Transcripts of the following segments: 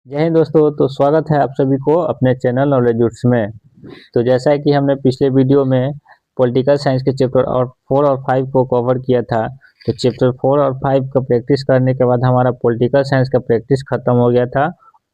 जय हिंद दोस्तों। तो स्वागत है आप सभी को अपने चैनल नॉलेज रूट्स में। तो जैसा है कि हमने पिछले वीडियो में पॉलिटिकल साइंस के चैप्टर और 4 और 5 को कवर किया था। तो चैप्टर 4 और 5 का प्रैक्टिस करने के बाद हमारा पॉलिटिकल साइंस का प्रैक्टिस खत्म हो गया था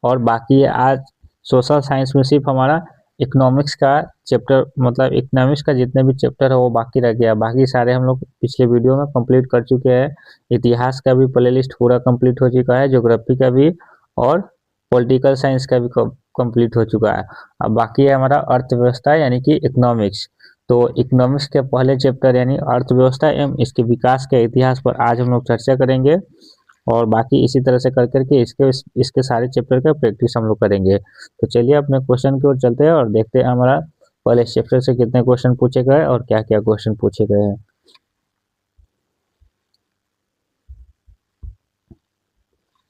और बाकी आज सोशल साइंस में सिर्फ हमारा इकोनॉमिक्स का चैप्टर मतलब इकोनॉमिक्स का जितने भी चैप्टर है वो बाकी रह गया। बाकी सारे हम लोग पिछले वीडियो में कंप्लीट कर चुके हैं। इतिहास का भी प्लेलिस्ट पूरा कंप्लीट हो चुका है, ज्योग्राफी का भी और पॉलिटिकल साइंस का भी कंप्लीट हो चुका है। अब बाकी है हमारा अर्थव्यवस्था यानी कि इकोनॉमिक्स। तो इकोनॉमिक्स के पहले चैप्टर यानी अर्थव्यवस्था एवं इसके विकास के इतिहास पर आज हम लोग चर्चा करेंगे और बाकी इसी तरह से कर करके इसके सारे चैप्टर का प्रैक्टिस हम लोग करेंगे। तो चलिए अपने क्वेश्चन की ओर चलते हैं और देखते हैं हमारा पहले चैप्टर से कितने क्वेश्चन पूछे गए और क्या क्या क्वेश्चन पूछे गए हैं।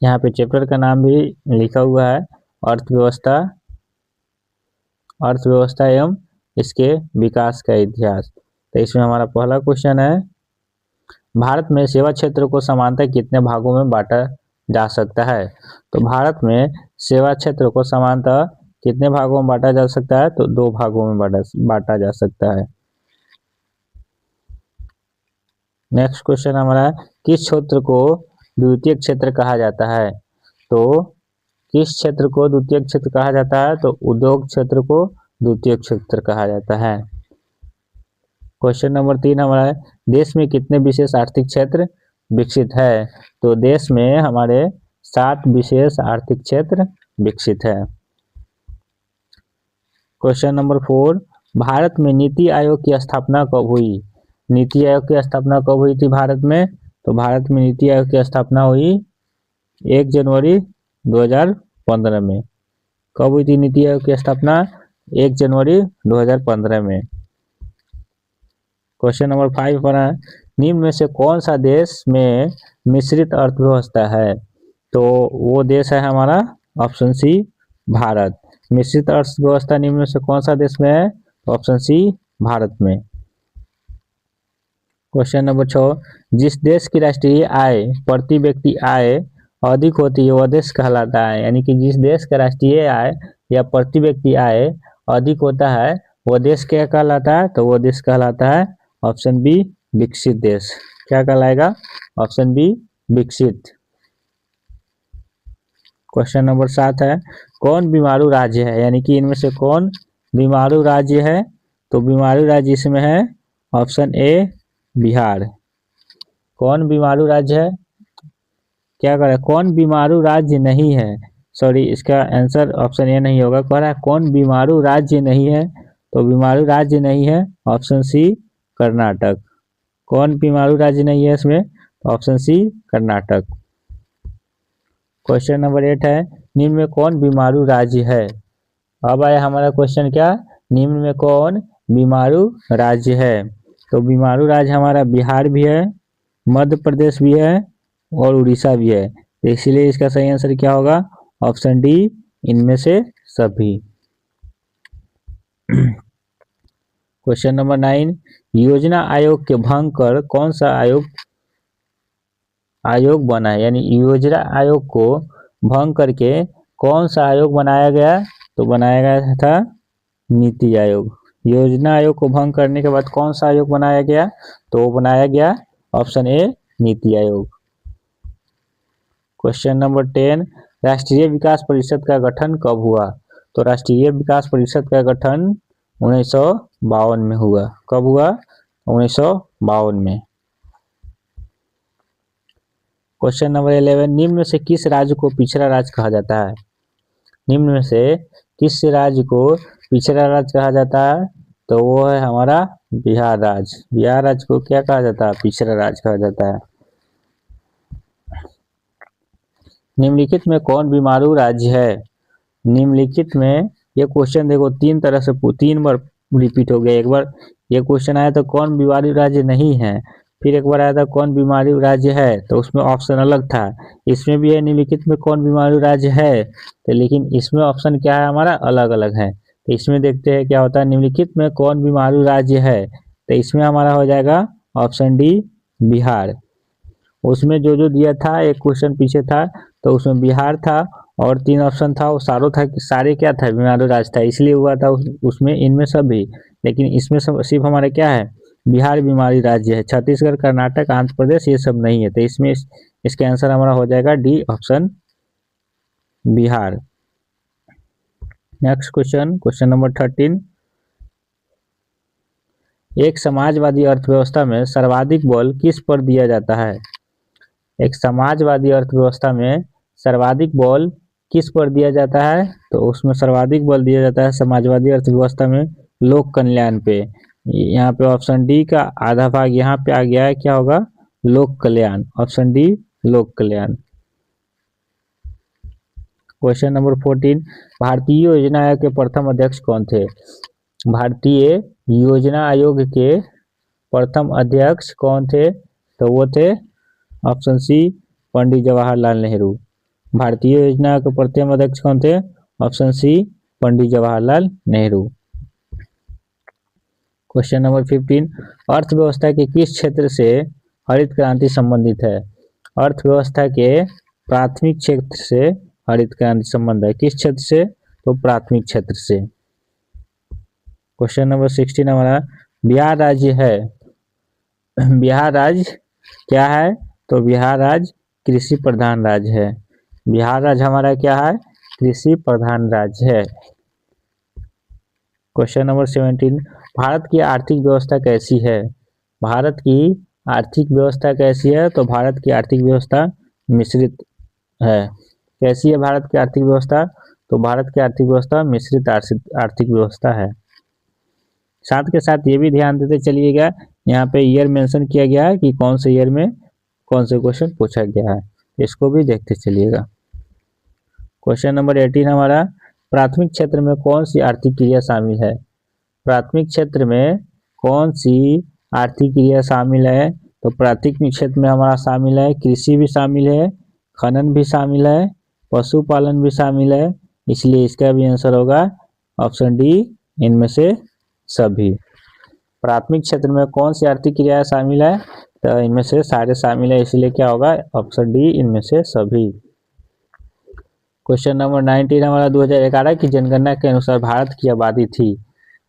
यहाँ पे चैप्टर का नाम भी लिखा हुआ है, अर्थव्यवस्था अर्थव्यवस्था एवं इसके विकास का इतिहास। तो इसमें हमारा पहला क्वेश्चन है, भारत में सेवा क्षेत्र को समानतः कितने भागों में बांटा जा सकता है। तो भारत में सेवा क्षेत्र को समानतः कितने भागों में बांटा जा सकता है, तो 2 भागों में बांटा जा सकता है। नेक्स्ट क्वेश्चन हमारा है, किस क्षेत्र को द्वितीय क्षेत्र कहा जाता है। तो किस क्षेत्र को द्वितीय क्षेत्र कहा जाता है, तो उद्योग क्षेत्र को द्वितीय क्षेत्र कहा जाता है। क्वेश्चन नंबर 3 हमारा है, देश में कितने विशेष आर्थिक क्षेत्र विकसित है। तो देश में हमारे 7 विशेष आर्थिक क्षेत्र विकसित है। क्वेश्चन नंबर 4, भारत में नीति आयोग की स्थापना कब हुई। नीति आयोग की स्थापना कब हुई थी भारत में। तो भारत में नीति आयोग की स्थापना हुई 1 जनवरी 2015 में। कब हुई थी नीति आयोग की स्थापना, 1 जनवरी 2015 में। क्वेश्चन नंबर 5 पर है, निम्न में से कौन सा देश में मिश्रित अर्थव्यवस्था है। तो वो देश है हमारा ऑप्शन सी, भारत। मिश्रित अर्थव्यवस्था निम्न में से कौन सा देश में है, ऑप्शन सी, भारत में। क्वेश्चन नंबर 6, जिस देश की राष्ट्रीय आय प्रति व्यक्ति आय अधिक होती है वह देश कहलाता है। यानी कि जिस देश का राष्ट्रीय आय या प्रति व्यक्ति आय अधिक होता है वह देश क्या कहलाता है, तो वह देश कहलाता है ऑप्शन बी, विकसित देश। क्या कहलाएगा, ऑप्शन बी, विकसित। क्वेश्चन नंबर 7 है, कौन बीमारू राज्य है। यानी कि इनमें से कौन बीमारू राज्य है। तो बीमारू राज्य इसमें है ऑप्शन ए, बिहार। कौन बीमारू राज्य है, क्या करें, कौन बीमारू राज्य नहीं है। सॉरी, इसका आंसर ऑप्शन ए नहीं होगा। कह रहा है कौन बीमारू राज्य नहीं है, तो बीमारू राज्य नहीं है ऑप्शन सी, कर्नाटक। कौन बीमारू राज्य नहीं है इसमें, option C, Karnataka. Question number 8 है, निम्न में कौन बीमारू राज्य है। अब आया हमारा क्वेश्चन क्या, निम्न में कौन बीमारू राज्य है। तो बीमारू राज्य हमारा बिहार भी है, मध्य प्रदेश भी है और उड़ीसा भी है। तो इसीलिए इसका सही आंसर क्या होगा, ऑप्शन डी, इनमें से सभी। क्वेश्चन नंबर 9, योजना आयोग के भंग कर कौन सा आयोग बना है। यानी योजना आयोग को भंग करके कौन सा आयोग बनाया गया, तो बनाया गया था नीति आयोग। योजना आयोग को भंग करने के बाद कौन सा आयोग बनाया गया, तो वो बनाया गया option A, NITI Aayog. Question number 10, राष्ट्रीय विकास परिषद का गठन कब हुआ। तो राष्ट्रीय विकास परिषद का गठन 1952 में हुआ। कब हुआ, 1952 में। क्वेश्चन नंबर 11, निम्न में से किस राज्य को पिछड़ा राज्य कहा जाता है। निम्न में से किस राज्य को पिछड़ा राज्य कहा जाता है, तो वो है हमारा बिहार राज्य। बिहार राज्य को क्या कहा जाता है, पिछड़ा राज्य कहा जाता है। निम्नलिखित में कौन बीमारू राज्य है। निम्नलिखित में ये क्वेश्चन देखो 3 तरह से 3 बार रिपीट हो गया। एक बार ये क्वेश्चन आया था कौन बीमारू राज्य नहीं है, फिर एक बार आया था कौन बीमारू राज्य है, तो उसमें ऑप्शन अलग था। इसमें भी है निम्नलिखित में कौन बीमारू राज्य है, तो लेकिन इसमें ऑप्शन क्या है हमारा, अलग अलग है। तो इसमें देखते हैं क्या होता है, निम्नलिखित में कौन बीमारू राज्य है, तो इसमें हमारा हो जाएगा ऑप्शन डी, बिहार। उसमें जो जो दिया था एक क्वेश्चन पीछे था तो उसमें बिहार था और 3 ऑप्शन था वो सारों था कि सारे क्या था बीमारू राज्य था, इसलिए हुआ था उसमें इनमें सब भी। लेकिन इसमें सब सिर्फ हमारा क्या है, बिहार बीमारी राज्य है। छत्तीसगढ़, कर्नाटक, आंध्र प्रदेश ये सब नहीं है। तो इसमें इसका आंसर हमारा हो जाएगा D option Bihar. Next question, question number 13। एक समाजवादी अर्थव्यवस्था में सर्वाधिक बल किस पर दिया जाता है? एक समाजवादी अर्थव्यवस्था में सर्वाधिक बल किस पर दिया जाता है? तो उसमें सर्वाधिक बल दिया जाता है समाजवादी अर्थव्यवस्था में लोक कल्याण पे। यहाँ पे ऑप्शन डी का आधा भाग यहाँ पे आ गया है, क्या होगा, लोक कल्याण। ऑप्शन डी लोक कल्याण। Question number 14। भारतीय योजना आयोग के प्रथम अध्यक्ष कौन थे? भारतीय योजना आयोग के प्रथम अध्यक्ष कौन थे? तो वो थे ऑप्शन सी पंडित जवाहरलाल नेहरू। भारतीय योजना के प्रथम अध्यक्ष कौन थे? Option C Pandit Jawaharlal Nehru. Question number 15। अर्थव्यवस्था के किस क्षेत्र से हरित क्रांति संबंधित है? अर्थव्यवस्था के प्राथमिक क्षेत्र से हरित क्रांति संबंध है। किस क्षेत्र से? तो प्राथमिक क्षेत्र से। क्वेश्चन नंबर 16 हमारा, बिहार राज्य है, बिहार राज्य क्या है? तो बिहार राज्य कृषि प्रधान राज्य है। बिहार राज्य हमारा क्या है? कृषि प्रधान राज्य है। Question number 17। भारत की आर्थिक व्यवस्था कैसी है? भारत की आर्थिक व्यवस्था कैसी है? तो भारत की आर्थिक व्यवस्था मिश्रित है। कैसी है भारत की आर्थिक व्यवस्था? तो भारत की आर्थिक व्यवस्था मिश्रित आर्थिक व्यवस्था है। साथ के साथ ये भी ध्यान देते चलिएगा, यहाँ पे ईयर मेंशन किया गया है कि कौन से ईयर में कौन से क्वेश्चन पूछा गया है, इसको भी देखते चलिएगा। क्वेश्चन नंबर 18 हमारा, प्राथमिक क्षेत्र में कौन सी आर्थिक क्रिया शामिल है? प्राथमिक क्षेत्र में कौन सी आर्थिक क्रिया शामिल है? तो प्राथमिक क्षेत्र में हमारा शामिल है कृषि भी शामिल है, खनन भी शामिल है, पशुपालन भी शामिल है। इसलिए इसका भी आंसर होगा ऑप्शन डी, इनमें से सभी। प्राथमिक क्षेत्र में कौन सी आर्थिक क्रिया शामिल है? तो इनमें से सारे शामिल है, इसलिए क्या होगा, ऑप्शन डी, इनमें से सभी। क्वेश्चन नंबर 19 हमारा, 2011 की जनगणना के अनुसार भारत की आबादी थी।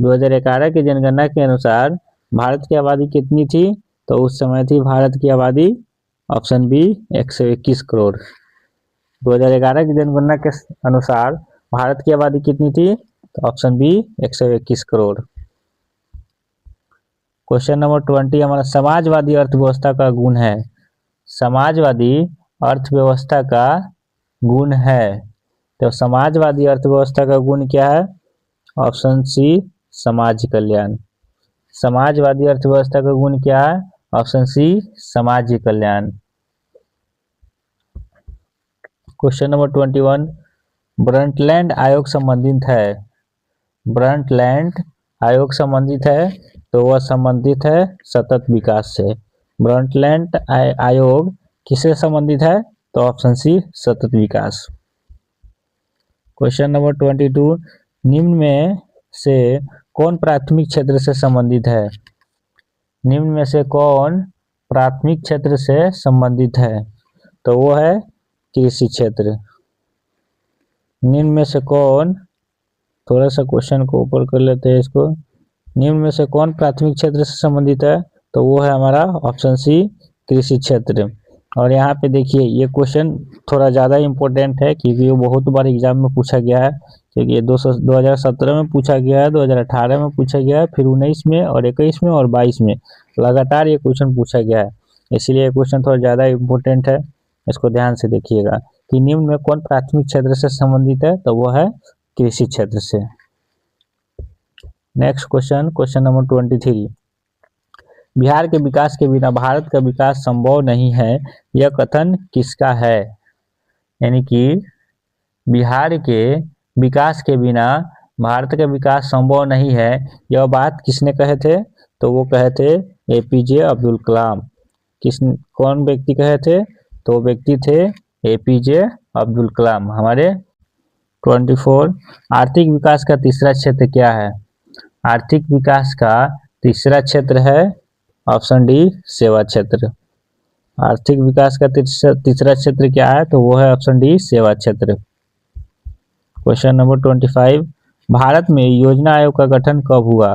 2011 की जनगणना के अनुसार भारत की आबादी कितनी थी? तो उस समय थी भारत की आबादी ऑप्शन बी 121 करोड़। 2011 की जनगणना के अनुसार भारत की आबादी कितनी थी? तो option B 121 crore. Question number 20 हमारा, समाजवादी अर्थव्यवस्था का गुण है। समाजवादी अर्थव्यवस्था का गुण है, तो समाजवादी अर्थव्यवस्था का गुण क्या है? ऑप्शन सी समाज कल्याण। समाजवादी अर्थव्यवस्था का गुण क्या है? ऑप्शन सी समाज कल्याण। क्वेश्चन नंबर 21, ब्रंटलैंड आयोग संबंधित है। ब्रंटलैंड आयोग संबंधित है, तो वह संबंधित है सतत विकास से। ब्रंटलैंड आयोग किससे संबंधित है? तो ऑप्शन सी सतत विकास। क्वेश्चन नंबर 22, निम्न में से कौन प्राथमिक क्षेत्र से संबंधित है? निम्न में से कौन प्राथमिक क्षेत्र से संबंधित है? तो वो है कृषि क्षेत्र। निम्न में से कौन, थोड़ा सा क्वेश्चन को ऊपर कर लेते हैं इसको, निम्न में से कौन प्राथमिक क्षेत्र से संबंधित है? तो वो है हमारा ऑप्शन सी कृषि क्षेत्र। और यहाँ पे देखिए ये क्वेश्चन थोड़ा ज़्यादा इम्पोर्टेंट है क्योंकि ये बहुत बार एग्जाम में पूछा गया है। क्योंकि ये 2017 में पूछा गया है, 2018 में पूछा गया है, फिर 19 में और 21 में और 22 में लगातार ये क्वेश्चन पूछा गया है। इसलिए ये क्वेश्चन थोड़ा ज़्यादा इम्पोर्टेंट है, इसको ध्यान से देखिएगा कि निम्न में कौन प्राथमिक क्षेत्र से संबंधित है? तो वो है कृषि क्षेत्र से। Next question, question number 23, Bihar के विकास के बिना भारत का विकास संभव नहीं है, यह कथन किसका है? यानी कि बिहार के विकास के बिना भारत का विकास संभव नहीं है, यह बात किसने कहे थे? तो वो कहे थे एपीजे अब्दुल कलाम। कौन व्यक्ति कहे थे? तो व्यक्ति थे एपीजे अब्दुल कलाम हमारे। 24, आर्थिक विकास का तीसरा क्षेत्र क्या है? आर्थिक विकास का तीसरा क्षेत्र है ऑप्शन डी सेवा क्षेत्र। आर्थिक विकास का तीसरा क्षेत्र क्या है? तो वो है ऑप्शन डी सेवा क्षेत्र। क्वेश्चन नंबर 25, भारत में योजना आयोग का गठन कब हुआ?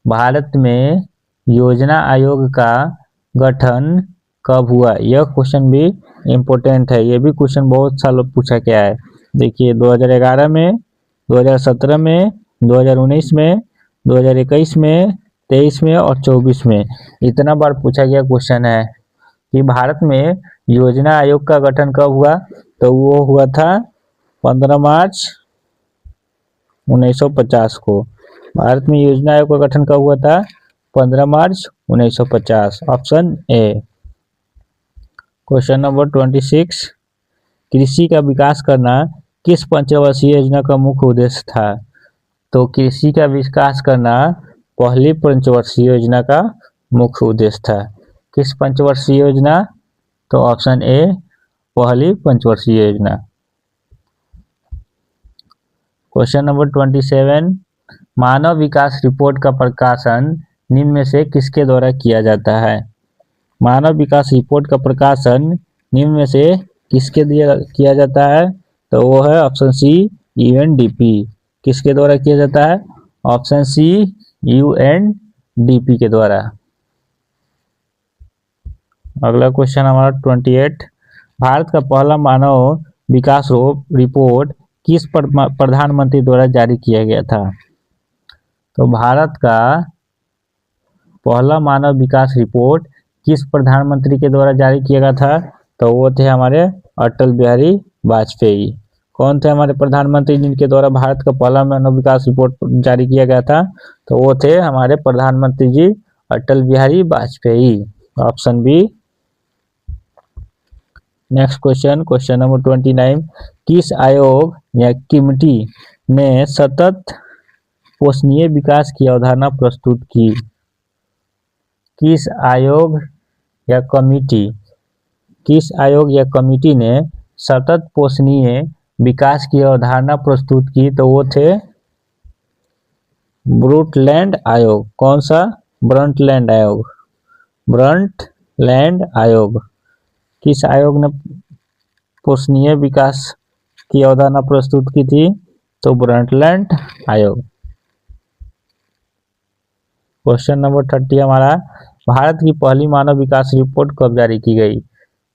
भारत में योजना आयोग का गठन कब हुआ? यह क्वेश्चन भी इम्पोर्टेंट है, ये भी क्वेश्चन बहुत सालों पूछा गया है। देखिए 2011 में, 2017 में, 2019 में, 2021 में, 23 में और 24 में इतना बार पूछा गया क्वेश्चन है कि भारत में योजना आयोग का गठन कब हुआ। तो वो हुआ था 15 मार्च 1950 को। भारत में योजना आयोग का गठन कब हुआ था? 15 मार्च 1950, ऑप्शन ए। क्वेश्चन नंबर 26, कृषि का विकास करना किस पंचवर्षीय योजना का मुख्य उद्देश्य था? तो कृषि का विकास करना पहली पंचवर्षीय योजना का मुख्य उद्देश्य था। किस पंचवर्षीय योजना? तो ऑप्शन ए, पहली पंचवर्षीय योजना। क्वेश्चन नंबर 27, मानव विकास रिपोर्ट का प्रकाशन निम्न में से किसके द्वारा किया जाता है? मानव विकास रिपोर्ट का प्रकाशन निम्न में से किसके द्वारा किया जाता है? तो वो है ऑप्शन सी, यूएनडीपी। किसके द्वारा किया जाता है? ऑप्शन सी, यूएनडीपी के द्वारा। अगला क्वेश्चन हमारा 28, भारत का पहला मानव विकास रिपोर्ट किस प्रधानमंत्री द्वारा जारी किया गया था? तो भारत का पहला मानव विकास रिपोर्ट किस प्रधानमंत्री के द्वारा जारी किया गया था? तो वो थे हमारे अटल बिहारी वाजपेयी। कौन थे हमारे प्रधानमंत्री जिनके द्वारा भारत का पहला मानव विकास रिपोर्ट जारी किया गया था? तो वो थे हमारे प्रधानमंत्री जी Atal Bihari Vajpayee, option B. Next question, question number 29, किस आयोग या कमेटी ने सतत पोषणीय विकास की अवधारणा प्रस्तुत की? किस आयोग या कमेटी, किस आयोग या कमेटी ने सतत पोषणीय विकास की अवधारणा प्रस्तुत की? तो वो थे ब्रुंटलैंड आयोग। कौन सा? ब्रंटलैंड आयोग। ब्रंटलैंड आयोग। किस आयोग ने पोषणीय विकास की अवधारणा प्रस्तुत की थी? तो ब्रंटलैंड आयोग। क्वेश्चन नंबर 30 हमारा, भारत की पहली मानव विकास रिपोर्ट कब जारी की गई?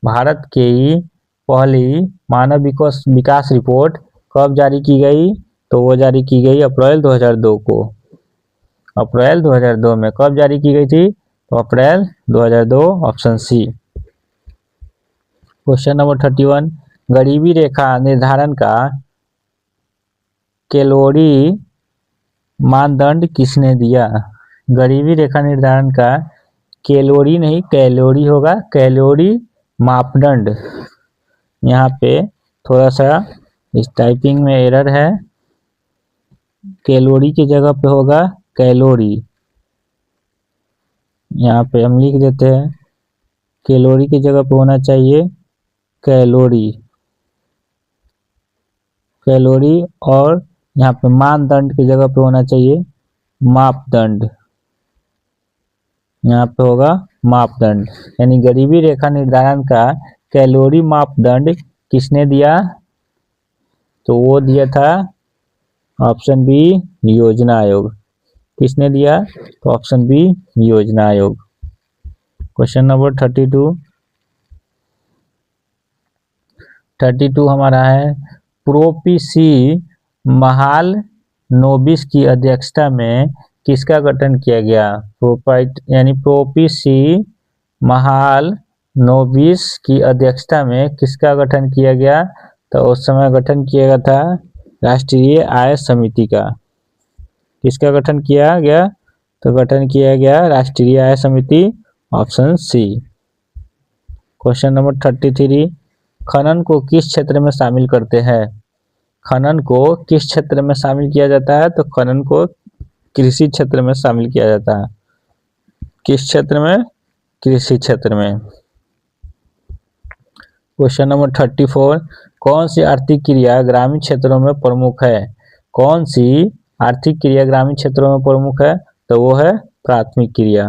भारत की पहली मानव विकास रिपोर्ट कब जारी की गई? तो वो जारी की गई अप्रैल 2002 को। अप्रैल 2002 में कब जारी की गई थी? तो अप्रैल 2002, ऑप्शन सी। क्वेश्चन नंबर 31, गरीबी रेखा निर्धारण का कैलोरी मानदंड किसने दिया? गरीबी रेखा निर्धारण का कैलोरी नहीं, कैलोरी होगा, कैलोरी मापदंड। यहाँ पे थोड़ा सा इस टाइपिंग में एरर है, कैलोरी की जगह पे होगा कैलोरी। यहाँ पे हम लिख देते हैं, कैलोरी की जगह पे होना चाहिए कैलोरी, कैलोरी। और यहाँ पे मानदंड की जगह पे होना चाहिए मापदंड। यहाँ पे होगा मापदंड, यानी गरीबी रेखा निर्धारण का कैलोरी मापदंड किसने दिया? तो वो दिया था ऑप्शन बी, योजना आयोग। किसने दिया? तो ऑप्शन बी, योजना आयोग। क्वेश्चन नंबर 32 हमारा है, प्रोपीसी महाल नोबिस की अध्यक्षता में किसका गठन किया गया? यानी प्रोपीसी महाल नोबिस की अध्यक्षता में किसका गठन किया गया? तो उस समय गठन किया गया था राष्ट्रीय आय समिति का। किसका गठन किया गया? तो गठन किया गया राष्ट्रीय आय समिति, ऑप्शन सी। क्वेश्चन नंबर 33, खनन को किस क्षेत्र में शामिल करते हैं? खनन को किस क्षेत्र में शामिल किया जाता है? तो खनन को कृषि क्षेत्र में शामिल किया जाता है। किस क्षेत्र में? कृषि क्षेत्र में। क्वेश्चन नंबर 34, कौन सी आर्थिक क्रिया ग्रामीण क्षेत्रों में प्रमुख है? कौन सी आर्थिक क्रिया ग्रामीण क्षेत्रों में प्रमुख है? तो वो है प्राथमिक क्रिया।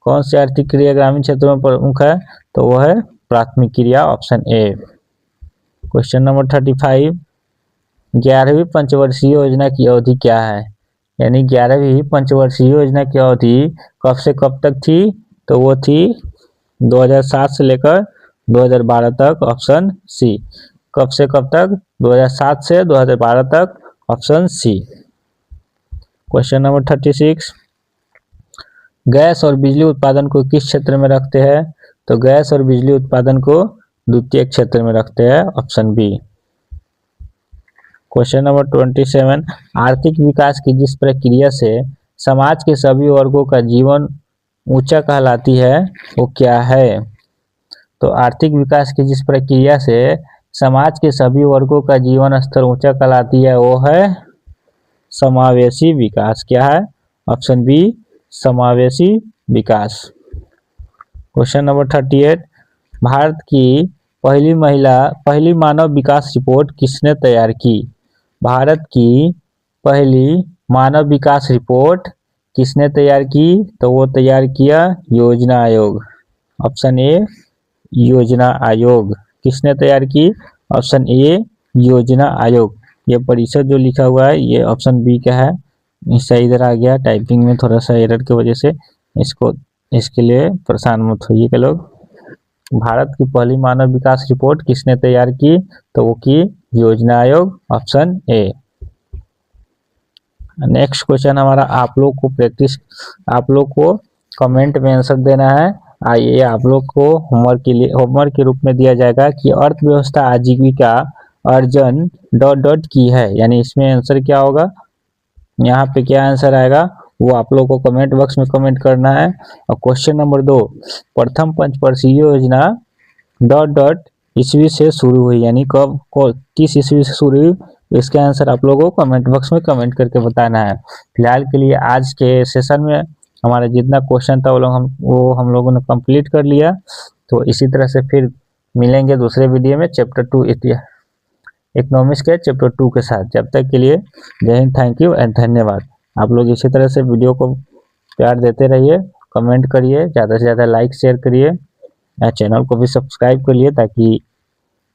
कौन सी आर्थिक क्रिया ग्रामीण क्षेत्रों में प्रमुख है? तो वो है प्राथमिक क्रिया, ऑप्शन ए। क्वेश्चन नंबर 35, 11वीं पंचवर्षीय योजना की अवधि क्या है? यानी 11वीं पंचवर्षीय योजना की अवधि कब से कब तक थी? तो वो थी 2007 से लेकर 2012 तक, ऑप्शन सी। कब से कब तक? 2007 से 2012 तक, option C. Question number 36, gas और बिजली उत्पादन को किस क्षेत्र में रखते हैं? तो गैस और बिजली उत्पादन को द्वितीयक क्षेत्र में रखते हैं, ऑप्शन बी। क्वेश्चन नंबर 27, आर्थिक विकास की जिस प्रक्रिया से समाज के सभी वर्गों का जीवन ऊंचा कहलाती है वो क्या है? तो आर्थिक विकास की जिस प्रक्रिया से समाज के सभी वर्गों का जीवन स्तर ऊंचा कहलाती है वो है समावेशी विकास। क्या है? ऑप्शन बी, समावेशी विकास। क्वेश्चन नंबर 38, भारत की पहली मानव विकास रिपोर्ट किसने तैयार की? भारत की पहली मानव विकास रिपोर्ट किसने तैयार की? तो वो तैयार किया योजना आयोग, ऑप्शन ए, योजना आयोग। किसने तैयार की? ऑप्शन ए, योजना आयोग। ये परिषद जो लिखा हुआ है ये ऑप्शन बी का है, इससे इधर आ गया, टाइपिंग में थोड़ा सा एरर की वजह से इसके लिए परेशान मत होइएगा लोग। भारत की पहली मानव विकास रिपोर्ट किसने तैयार की? तो वो की योजना आयोग, ऑप्शन ए। नेक्स्ट क्वेश्चन हमारा आप लोग को कमेंट में आंसर देना है। आइए आप लोग को होमवर्क के रूप में दिया जाएगा कि अर्थव्यवस्था आजीविका अर्जन ... की है, यानी इसमें आंसर क्या होगा, यहाँ पे क्या आंसर आएगा वो आप लोग को कमेंट बॉक्स में कमेंट करना है। और क्वेश्चन नंबर 2, प्रथम पंचवर्षीय योजना ... ईस्वी से शुरू हुई, यानी कब किस ईस्वी से शुरू हुई, इसका आंसर आप लोगों को कमेंट बॉक्स में कमेंट करके बताना है। फिलहाल के लिए आज के सेशन में हमारा जितना क्वेश्चन था वो हम लोगों ने कंप्लीट कर लिया। तो इसी तरह से फिर मिलेंगे दूसरे वीडियो में चैप्टर 2 इकोनॉमिक्स के चैप्टर 2 के साथ। जब तक के लिए जय हिंद, थैंक यू एंड धन्यवाद। आप लोग इसी तरह से वीडियो को प्यार देते रहिए, कमेंट करिए, ज़्यादा से ज़्यादा लाइक शेयर करिए, चैनल को भी सब्सक्राइब कर लिए ताकि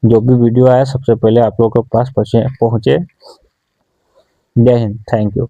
जो भी वीडियो आए सबसे पहले आप लोगों के पास पहुंचे। जय हिंद, थैंक यू।